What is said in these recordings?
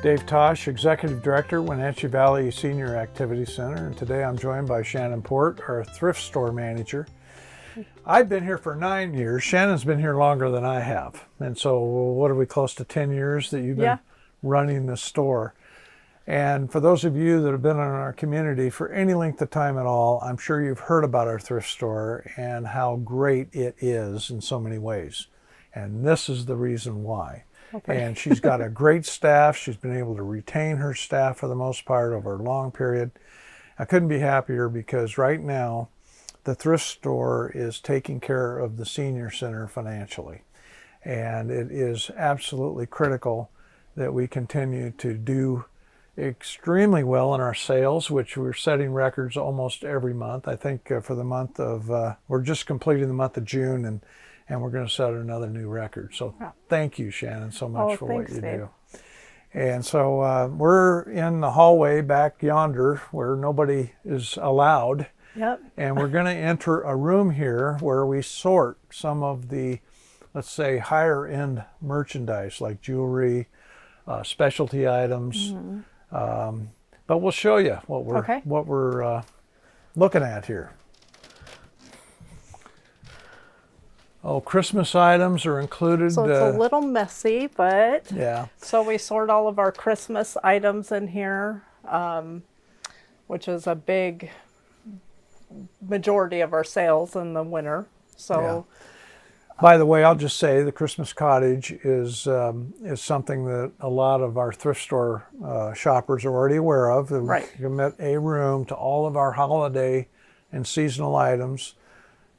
Dave Tosh, Executive Director, Wenatchee Valley Senior Activity Center, and today I'm joined by Shannon Port, our thrift store manager. I've been here for 9 years. Shannon's been here longer than I have. And so what are we, close to 10 years that you've been running the store? And for those of you that have been in our community for any length of time at all, I'm sure you've heard about our thrift store and how great it is in so many ways. And this is the reason why. Okay. And she's got a great staff. She's been able to retain her staff for the most part over a long period. I couldn't be happier because right now the thrift store is taking care of the senior center financially. And it is absolutely critical that we continue to do extremely well in our sales, which we're setting records almost every month. I think for the month of, we're just completing the month of June, and we're going to set another new record. So thank you, Shannon, so much for what you do. And so we're in the hallway back yonder where nobody is allowed. Yep. And we're going to enter a room here where we sort some of the, let's say, higher end merchandise like jewelry, specialty items. Mm-hmm. But we'll show you what we're looking at here. Oh, Christmas items are included. So it's a little messy, but yeah. So we sort all of our Christmas items in here, which is a big majority of our sales in the winter. So, by the way, I'll just say the Christmas Cottage is something that a lot of our thrift store shoppers are already aware of. Right. We commit a room to all of our holiday and seasonal items.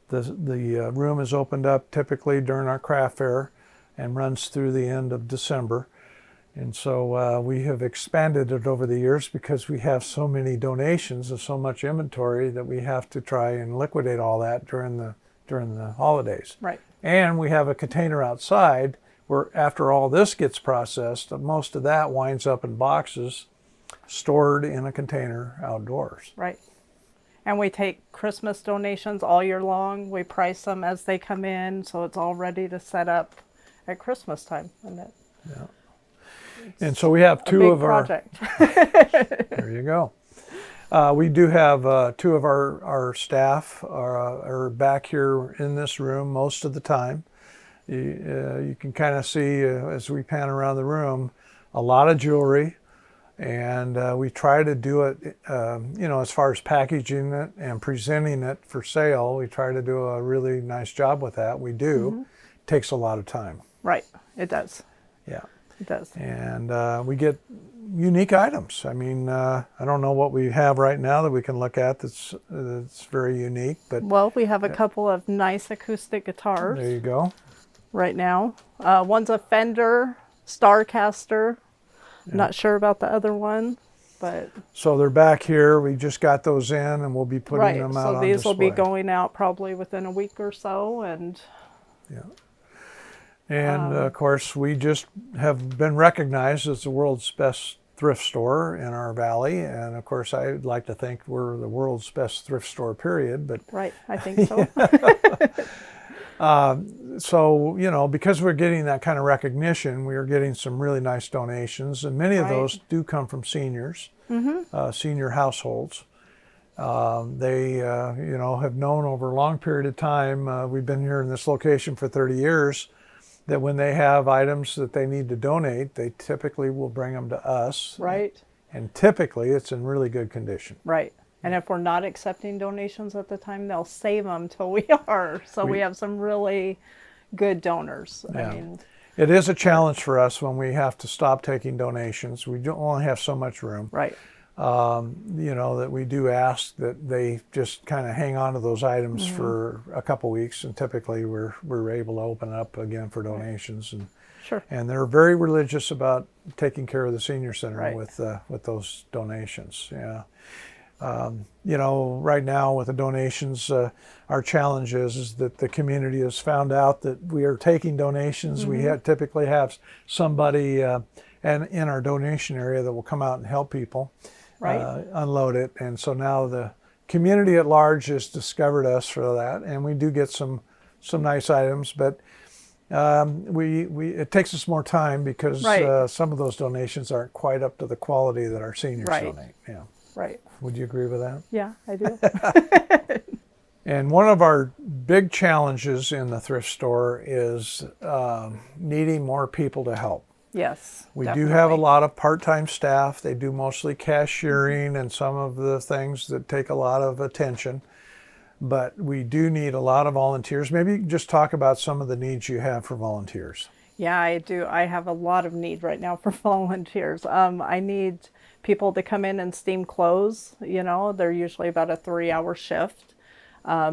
The room is opened up typically during our craft fair and runs through the end of December. And so we have expanded it over the years because we have so many donations and so much inventory that we have to try and liquidate all that during the holidays. Right. And we have a container outside where after all this gets processed, most of that winds up in boxes stored in a container outdoors. Right. And we take Christmas donations all year long. We price them as they come in, so it's all ready to set up at Christmas time. And so we have two of our project. There you go. We do have two of our staff are back here in this room most of the time. You can kind of see as we pan around the room, a lot of jewelry. And we try to do it, as far as packaging it and presenting it for sale, we try to do a really nice job with that. We do. Mm-hmm. It takes a lot of time. Right. It does. Yeah. It does. And we get unique items. I mean, I don't know what we have right now that we can look at that's very unique. But well, we have a couple of nice acoustic guitars. There you go. Right now. One's a Fender Starcaster. Not sure about the other one, but... So they're back here. We just got those in, and we'll be putting them out on display. So these will be going out probably within a week or so, and... Yeah. And, of course, we just have been recognized as the world's best thrift store in our valley. And, of course, I'd like to think we're the world's best thrift store, period. But right, I think so. So, because we're getting that kind of recognition, we are getting some really nice donations. And many of those do come from seniors, senior households. They, have known over a long period of time, we've been here in this location for 30 years, that when they have items that they need to donate, they typically will bring them to us. Right. And typically it's in really good condition. Right. And if we're not accepting donations at the time, they'll save them till we are. So we have some really good donors. Yeah. I mean, it is a challenge for us when we have to stop taking donations. We don't only have so much room. Right. That we do ask that they just kind of hang on to those items for a couple weeks, and typically we're able to open up again for donations. And sure. And they're very religious about taking care of the senior center with those donations. Yeah. Right now with the donations, our challenge is that the community has found out that we are taking donations. We typically have somebody in our donation area that will come out and help people unload it. And so now the community at large has discovered us for that, and we do get some nice items. But It takes us more time because Right. some of those donations aren't quite up to the quality that our seniors Right. donate. Yeah. Right. Would you agree with that? Yeah, I do. And one of our big challenges in the thrift store is needing more people to help. Yes. We do definitely. have a lot of part-time staff. They do mostly cashiering and some of the things that take a lot of attention. But we do need a lot of volunteers. Maybe you can just talk about some of the needs you have for volunteers. Yeah, I do. I have a lot of need right now for volunteers. I need people to come in and steam clothes. You know, they're usually about a 3-hour shift.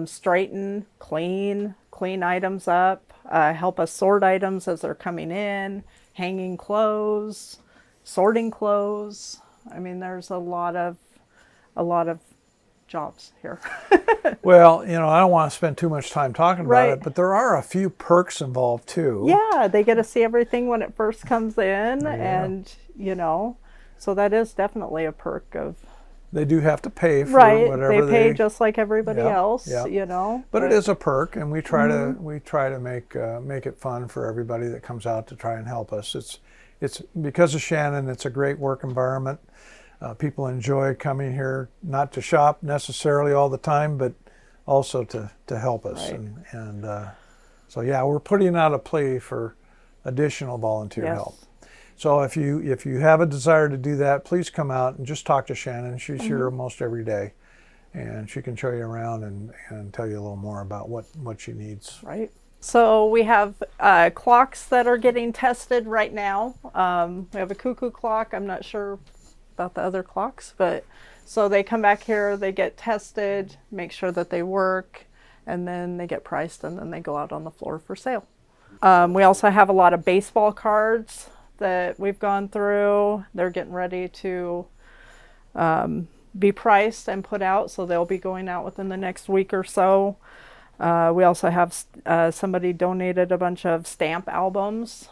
Straighten, clean items up, help us sort items as they're coming in, hanging clothes, sorting clothes. I mean, there's a lot of jobs here. Well, I don't want to spend too much time talking about Right. it, but there are a few perks involved too. Yeah, they get to see everything when it first comes in, and so that is definitely a perk of. They do have to pay for Right, whatever they pay just like everybody Yep, else, yep. But it is a perk, and we try to make it fun for everybody that comes out to try and help us. It's because of Shannon. It's a great work environment. People enjoy coming here, not to shop necessarily all the time, but also to help us. Right. And so yeah, we're putting out a plea for additional volunteer Yes. help. So if you have a desire to do that, please come out and just talk to Shannon. She's here almost every day, and she can show you around and tell you a little more about what she needs. Right. So we have clocks that are getting tested right now. We have a cuckoo clock. I'm not sure about the other clocks, but so they come back here, they get tested, make sure that they work, and then they get priced, and then they go out on the floor for sale. We also have a lot of baseball cards that we've gone through. They're getting ready to be priced and put out, so they'll be going out within the next week or so. We also have somebody donated a bunch of stamp albums.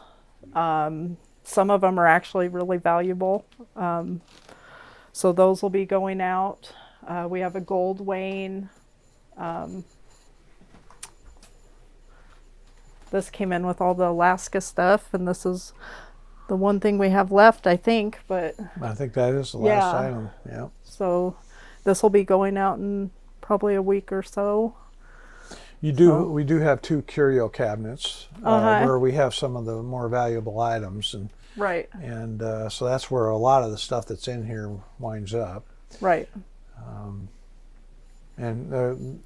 Some of them are actually really valuable. So those will be going out. We have a gold Wayne. This came in with all the Alaska stuff, and this is the one thing we have left, I think. But I think that is the last Yeah. item. Yeah. so this will be going out in probably a week or so. We do have 2 Curio Cabinets Uh-huh. where we have some of the more valuable items, Right, and so that's where a lot of the stuff that's in here winds up. right. And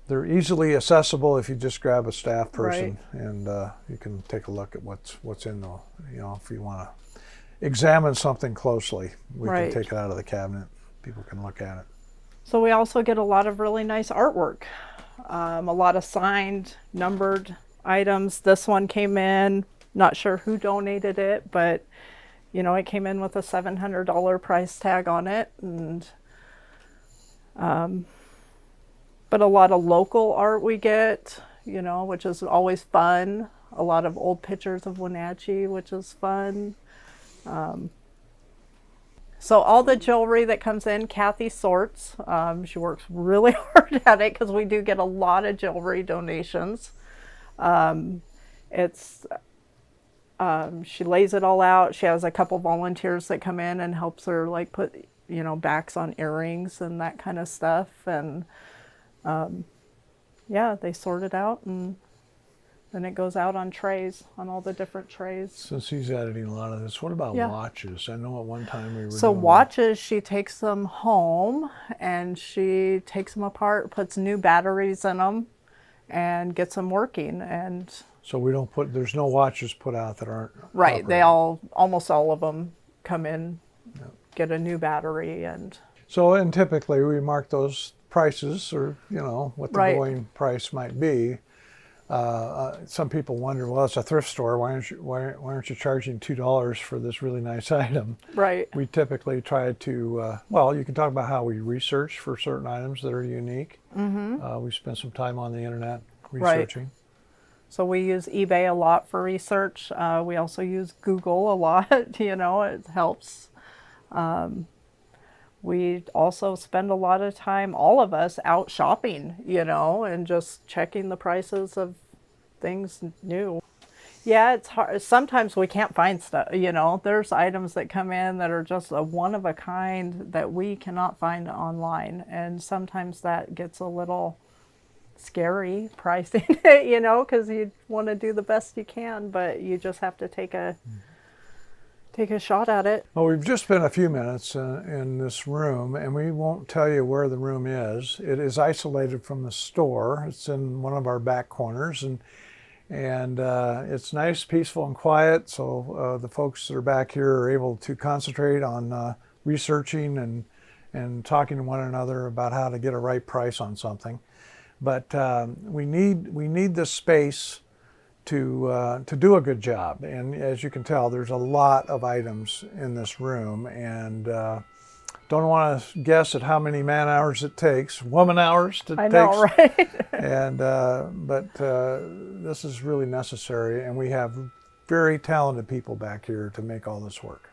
they're easily accessible if you just grab a staff person, and you can take a look at what's in the. If you want to examine something closely, we Right. can take it out of the cabinet. People can look at it. So we also get a lot of really nice artwork. A lot of signed, numbered items. This one came in, not sure who donated it, but it came in with a $700 price tag on it, and but a lot of local art we get, which is always fun. A lot of old pictures of Wenatchee, which is fun. So all the jewelry that comes in, Kathy sorts. She works really hard at it because we do get a lot of jewelry donations. She lays it all out. She has a couple volunteers that come in and helps her put backs on earrings and that kind of stuff. And they sort it out, and then it goes out on trays, on all the different trays. Since he's editing a lot of this, what about Yeah. watches? I know at one time we were So doing watches, she takes them home and she takes them apart, puts new batteries in them, and gets them working. And So there's no watches put out that aren't right, they operating. almost all of them come in, get a new battery, and And typically we mark those prices, or what the Right. going price might be. Some people wonder, well, it's a thrift store. Why aren't you charging $2 for this really nice item? right, We typically try to. You can talk about how we research for certain items that are unique. We spend some time on the internet Right. researching. so we use eBay a lot for research. We also use Google a lot. It helps. We also spend a lot of time, all of us, out shopping, and just checking the prices of things new. Yeah, it's hard. Sometimes we can't find stuff, you know. There's items that come in that are just a one of a kind that we cannot find online. And sometimes that gets a little scary pricing, you know, because you want to do the best you can, but you just have to take a shot at it. Well, we've just spent a few minutes in this room, and we won't tell you where the room is. It is isolated from the store. It's in one of our back corners, and it's nice, peaceful, and quiet, so the folks that are back here are able to concentrate on researching and talking to one another about how to get a right price on something. But we need this space to do a good job. And as you can tell, there's a lot of items in this room, and don't want to guess at how many man hours it takes, woman hours it takes. I know, right? And but this is really necessary, and we have very talented people back here to make all this work.